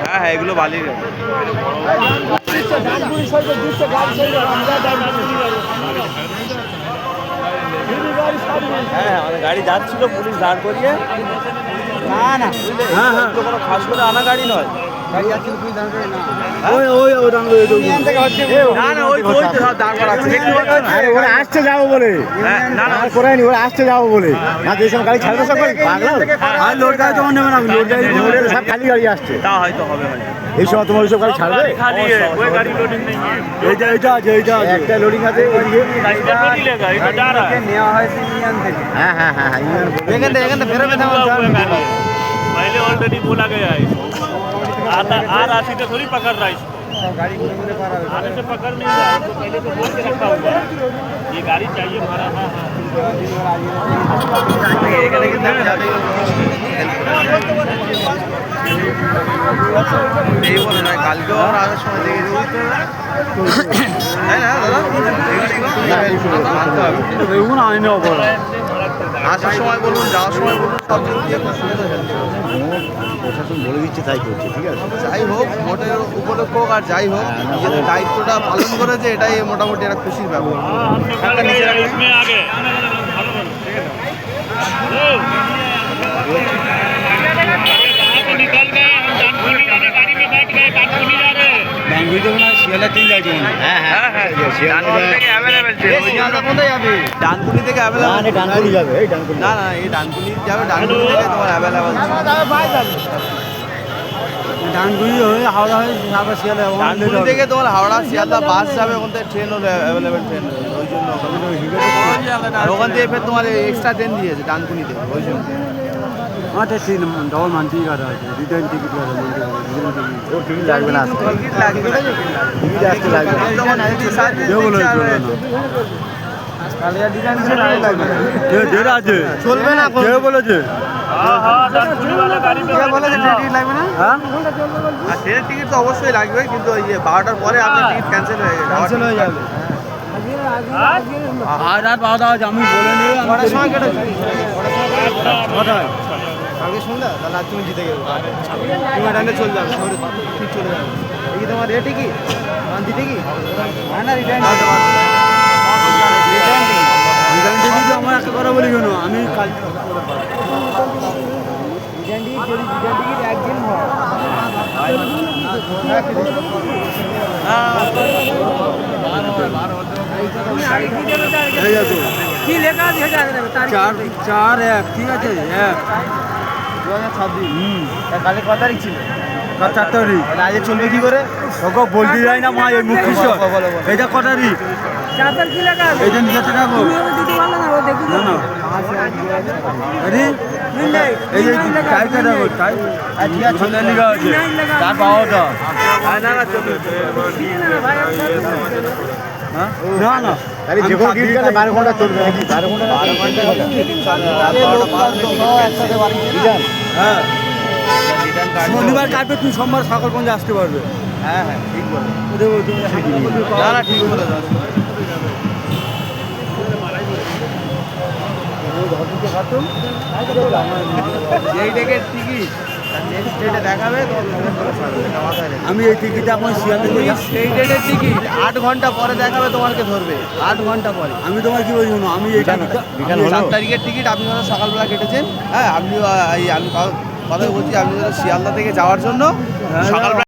হ্যাঁ হ্যাঁ, এগুলো বালির গাড়ি। হ্যাঁ, আমাদের গাড়ি যাচ্ছিল, পুলিশ দাঁড় করিয়ে। না না, হ্যাঁ হ্যাঁ, কোনো খাস করে আনা গাড়ি নয়। আসতে যাবো বলে, ওরা আসতে যাবো বলে, না যেসব গাড়ি ছাড়বে সব লোড গাড়ি তোমার নেবে না, লোড গাড়ি সব খালি গাড়ি আসছে। তা হয়তো হবে ভাই, এই সময় তোমার ওইসব গাড়ি ছাড়বে। এইটা এইটা আছে, এইটা একটা লোডিং আছে নেওয়া হয়েছে ইউনিয়ন থেকে। হ্যাঁ হ্যাঁ হ্যাঁ, এখান থেকে বেরোবে না, पहले ऑलरेडी बोला गया है, आता आ रहा सीधे थोड़ी पकड़ रहा है इसको, गाड़ी आगे से पकड़ नहीं रहा है, तो पहले तो बोल के रखा हुआ है ये गाड़ी चाहिए हमारा। हाँ এই বলে নয়, কালকেও আমরা আসার সময় দেখে তাই না দাদা, আসার সময় বলুন, যাওয়ার সময় বলুন, সব দিক দিয়ে খুব সুবিধা হচ্ছে। প্রশাসন বলে দিচ্ছে তাই করছে, ঠিক আছে। যাই হোক, ভোটের উপলক্ষ হোক আর যাই হোক, নিজেদের দায়িত্বটা পালন করেছে, এটাই মোটামুটি একটা খুশির ব্যাপার। इसमें आगे निकल गए हम, डानकुनी वाले गाड़ी में बैठ गए, डानकुनी जा रहे हैं। ডানকুনি থেকে অ্যাভেলেবল, ডানকুনি যাবে, এই ডানকুনি না না, এই ডানকুনি যাবে, ডানকুনি থেকে তোমার অ্যাভেলেবল, ডানকুনি হয়ে হাওড়া হয়ে আবার শিয়ালে ডানকুনি থেকে তোমার হাওড়া শিয়ালদা বাস যাবে, ওখান থেকে ট্রেন হলো অ্যাভেলেবেল ট্রেন, ওই জন্য। আর ওখান থেকে ফের তোমার এক্সট্রা ট্রেন দিয়েছে ডানকুনি থেকে, ওই জন্য। আচ্ছা ঠিক ডবল মান্থলি কাটা আছে, রিটার্ন টিকিট কাটা, টিকিট লাগবে না, টিকিট লাগবে না, টিকিট আসতে লাগবে না, চলবে না, কে বলেছে? हाँ हाँ, डानकुनी वाला गाड़ी में बैठ गए। টিকিট লাগবে না। হ্যাঁ, আর ট্রেনের টিকিট তো অবশ্যই লাগবে, কিন্তু ওই 12টার পরে আপনার টিকিট ক্যান্সেল হয়ে যাবে, ক্যান্সেল হয়ে যাবে। আর রাত 12টা আছে, আমি বলে নিই কটার সময় কেটেছে? কটায়? কালকে সন্ধ্যা, তাহলে আজ তুমি জিতে গেলে, তুমি টাইমে চলে যাবে, ঠিক চলে যাবে। এই কি তোমার রেটে কি দিতে কি না, রিটার্ন রিটার্ন টিকিট আমার একটা কথা বলি কেন, আমি কাল একদিন হয়। কি লেখা আছে 4/1, ঠিক আছে, 2026। কালকে কত তারিখ ছিল? 4 তারিখ। আজকে চলবে কি করে? ওকে বলতে যাই না মা, এই মুখ কিশোর। এটা কত তারিখ? এই যে নিচে রাখো না না, এই যে টাইটা রাখো, টাই ওখানে লেখা আছে 4/12টা। না না, চলবে। না না, আরে যে কোনো টিকিট কাটলে 12 ঘন্টা চলবে নাকি? 12 ঘন্টা হ্যাঁ, শনিবার কাটবে, তুমি সোমবার সকাল পর্যন্ত আসতে পারবে। হ্যাঁ হ্যাঁ, ঠিক বলে। না না ঠিক বলে দাও। যেই ডেকের টিকিট নেক্সট ডেটে দেখাবে, আমি এই টিকিটটা আপনার শিয়ালদা থেকে, সেই ডেটের টিকিট 8 ঘন্টা পরে দেখাবে, তোমাকে ধরবে 8 ঘন্টা পরে। আমি তোমার কি বলছি শোনো, আমি এই টিকিটটা 4 তারিখের টিকিট আপনি ধরো সকালবেলা কেটেছেন, হ্যাঁ, আপনি আমি কথা বলছি, আপনি ধরো শিয়ালদা থেকে যাওয়ার জন্য সকালবেলা